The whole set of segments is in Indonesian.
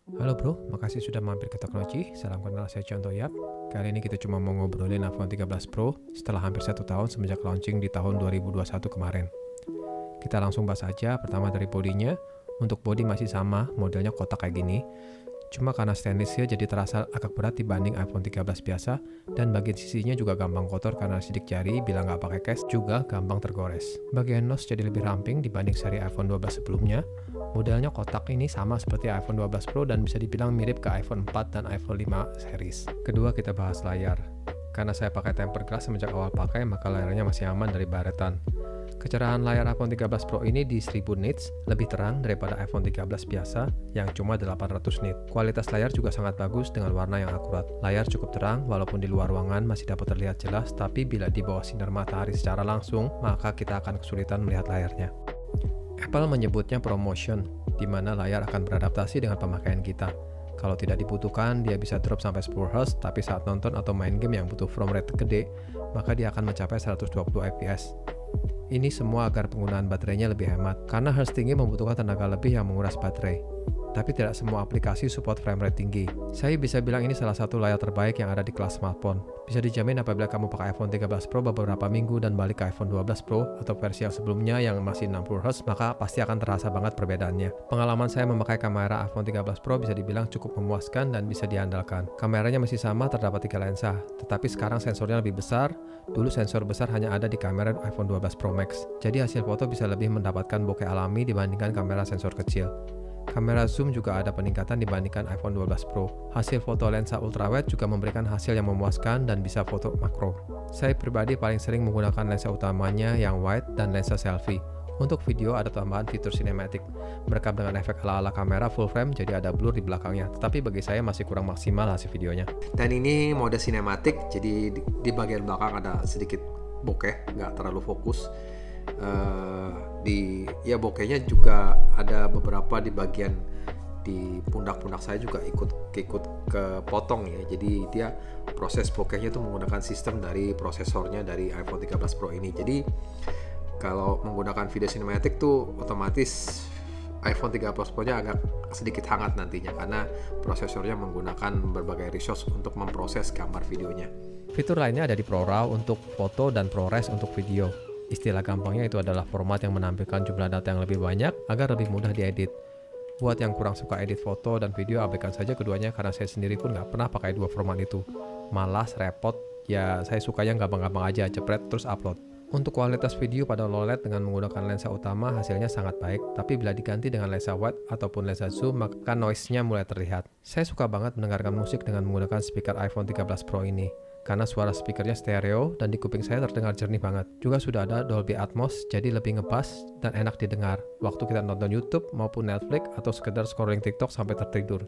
Halo bro, makasih sudah mampir ke Teknologi. Salam kenal, saya Contoh Yap. Kali ini kita cuma mau ngobrolin iPhone 13 Pro setelah hampir 1 tahun semenjak launching di tahun 2021 kemarin. Kita langsung bahas aja, pertama dari bodinya. Untuk bodi masih sama, modelnya kotak kayak gini. Cuma karena stainless steel jadi terasa agak berat dibanding iPhone 13 biasa, dan bagian sisinya juga gampang kotor karena sidik jari, bila nggak pakai case juga gampang tergores. Bagian nose jadi lebih ramping dibanding seri iPhone 12 sebelumnya. Modelnya kotak ini sama seperti iPhone 12 Pro dan bisa dibilang mirip ke iPhone 4 dan iPhone 5 series. Kedua, kita bahas layar. Karena saya pakai tempered glass semenjak awal pakai, maka layarnya masih aman dari baretan. Kecerahan layar iPhone 13 Pro ini di 1000 nits, lebih terang daripada iPhone 13 biasa yang cuma 800 nits. Kualitas layar juga sangat bagus dengan warna yang akurat. Layar cukup terang walaupun di luar ruangan masih dapat terlihat jelas, tapi bila di bawah sinar matahari secara langsung, maka kita akan kesulitan melihat layarnya. Apple menyebutnya ProMotion, di mana layar akan beradaptasi dengan pemakaian kita. Kalau tidak dibutuhkan, dia bisa drop sampai 10 Hz, tapi saat nonton atau main game yang butuh frame rate gede, maka dia akan mencapai 120 fps. Ini semua agar penggunaan baterainya lebih hemat, karena hertz tinggi membutuhkan tenaga lebih yang menguras baterai. Tapi tidak semua aplikasi support frame rate tinggi. Saya bisa bilang ini salah satu layar terbaik yang ada di kelas smartphone. Bisa dijamin apabila kamu pakai iPhone 13 Pro beberapa minggu dan balik ke iPhone 12 Pro atau versi yang sebelumnya yang masih 60 Hz, maka pasti akan terasa banget perbedaannya. Pengalaman saya memakai kamera iPhone 13 Pro bisa dibilang cukup memuaskan dan bisa diandalkan. Kameranya masih sama, terdapat 3 lensa, tetapi sekarang sensornya lebih besar. Dulu sensor besar hanya ada di kamera iPhone 12 Pro Max, jadi hasil foto bisa lebih mendapatkan bokeh alami dibandingkan kamera sensor kecil. Kamera zoom juga ada peningkatan dibandingkan iPhone 12 Pro. Hasil foto lensa ultrawide juga memberikan hasil yang memuaskan dan bisa foto makro. Saya pribadi paling sering menggunakan lensa utamanya yang wide dan lensa selfie. Untuk video ada tambahan fitur cinematic, merekam dengan efek ala-ala kamera full frame jadi ada blur di belakangnya, tetapi bagi saya masih kurang maksimal hasil videonya. Dan ini mode cinematic, jadi di bagian belakang ada sedikit bokeh, nggak terlalu fokus. Bokehnya juga ada beberapa di bagian di pundak-pundak saya juga ikut kepotong ya. Jadi dia proses bokehnya itu menggunakan sistem dari prosesornya dari iPhone 13 Pro ini. Jadi kalau menggunakan video cinematic tuh otomatis iPhone 13 Pro-nya agak sedikit hangat nantinya karena prosesornya menggunakan berbagai resource untuk memproses gambar videonya. Fitur lainnya ada di ProRAW untuk foto dan ProRes untuk video. Istilah gampangnya itu adalah format yang menampilkan jumlah data yang lebih banyak agar lebih mudah diedit. Buat yang kurang suka edit foto dan video, abaikan saja keduanya karena saya sendiri pun nggak pernah pakai dua format itu. Malas, repot, ya saya sukanya gampang-gampang aja, jepret terus upload. Untuk kualitas video pada low LED dengan menggunakan lensa utama hasilnya sangat baik, tapi bila diganti dengan lensa wide ataupun lensa zoom maka noise-nya mulai terlihat. Saya suka banget mendengarkan musik dengan menggunakan speaker iPhone 13 Pro ini, karena suara speakernya stereo dan di kuping saya terdengar jernih banget. Juga sudah ada Dolby Atmos, jadi lebih ngepas dan enak didengar waktu kita nonton YouTube maupun Netflix atau sekedar scrolling TikTok sampai tertidur.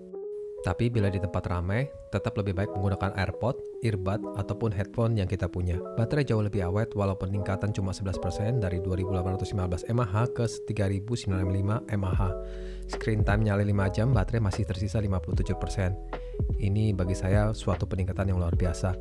Tapi bila di tempat ramai, tetap lebih baik menggunakan AirPod, earbud, ataupun headphone yang kita punya. Baterai jauh lebih awet walaupun peningkatan cuma 11% dari 2815 mAh ke 3095 mAh. Screen time nyali 5 jam, baterai masih tersisa 57%. Ini bagi saya suatu peningkatan yang luar biasa.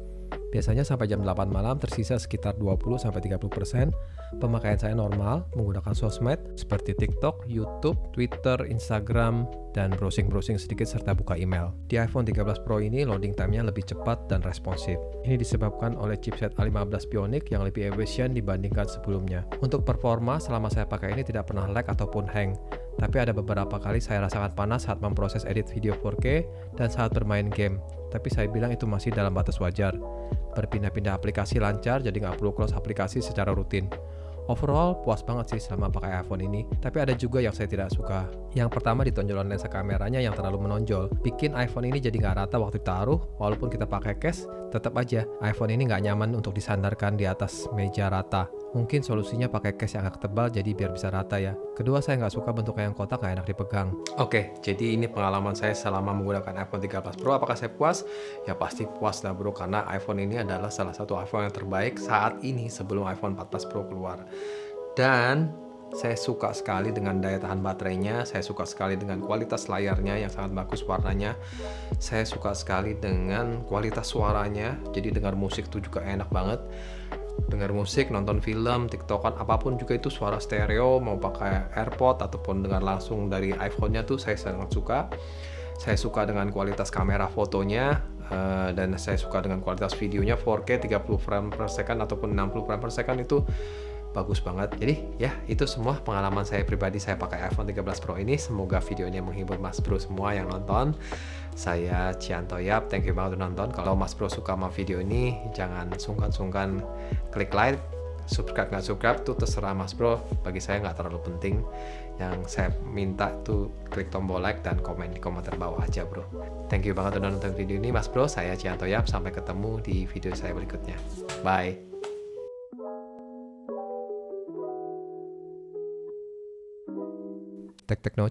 Biasanya sampai jam 8 malam tersisa sekitar 20-30%. Pemakaian saya normal menggunakan sosmed seperti TikTok, YouTube, Twitter, Instagram, dan browsing-browsing sedikit serta buka email. Di iPhone 13 Pro ini loading time-nya lebih cepat dan responsif. Ini disebabkan oleh chipset A15 Bionic yang lebih efisien dibandingkan sebelumnya. Untuk performa selama saya pakai ini tidak pernah lag ataupun hang. Tapi ada beberapa kali saya rasakan panas saat memproses edit video 4K dan saat bermain game. Tapi saya bilang itu masih dalam batas wajar. Berpindah-pindah aplikasi lancar, jadi nggak perlu close aplikasi secara rutin. Overall, puas banget sih selama pakai iPhone ini, tapi ada juga yang saya tidak suka. Yang pertama di tonjolan lensa kameranya yang terlalu menonjol. Bikin iPhone ini jadi nggak rata waktu ditaruh, walaupun kita pakai case, tetap aja iPhone ini nggak nyaman untuk disandarkan di atas meja rata. Mungkin solusinya pakai case yang agak tebal jadi biar bisa rata ya. Kedua, saya nggak suka bentuknya yang kotak, nggak enak dipegang. Oke, jadi ini pengalaman saya selama menggunakan iPhone 13 Pro. Apakah saya puas? Ya pasti puas lah bro, karena iPhone ini adalah salah satu iPhone yang terbaik saat ini sebelum iPhone 14 Pro keluar. Dan saya suka sekali dengan daya tahan baterainya, saya suka sekali dengan kualitas layarnya yang sangat bagus warnanya, saya suka sekali dengan kualitas suaranya, jadi dengar musik itu juga enak banget. Dengar musik, nonton film, tiktokan, apapun juga itu suara stereo, mau pakai AirPod ataupun dengar langsung dari iPhone-nya tuh saya sangat suka. Saya suka dengan kualitas kamera fotonya, dan saya suka dengan kualitas videonya 4K 30 frame per second ataupun 60 frame per second, itu bagus banget. Jadi ya, itu semua pengalaman saya pribadi saya pakai iPhone 13 Pro ini. Semoga videonya menghibur Mas Bro semua yang nonton. Saya Cianto Yap, thank you banget udah nonton. Kalau Mas Bro suka sama video ini, jangan sungkan-sungkan klik like. Subscribe nggak subscribe tuh terserah Mas Bro, bagi saya nggak terlalu penting. Yang saya minta tuh klik tombol like dan komen di komentar bawah aja bro. Thank you banget udah nonton video ini Mas Bro. Saya Cianto Yap, sampai ketemu di video saya berikutnya. Bye. Tek Tekno.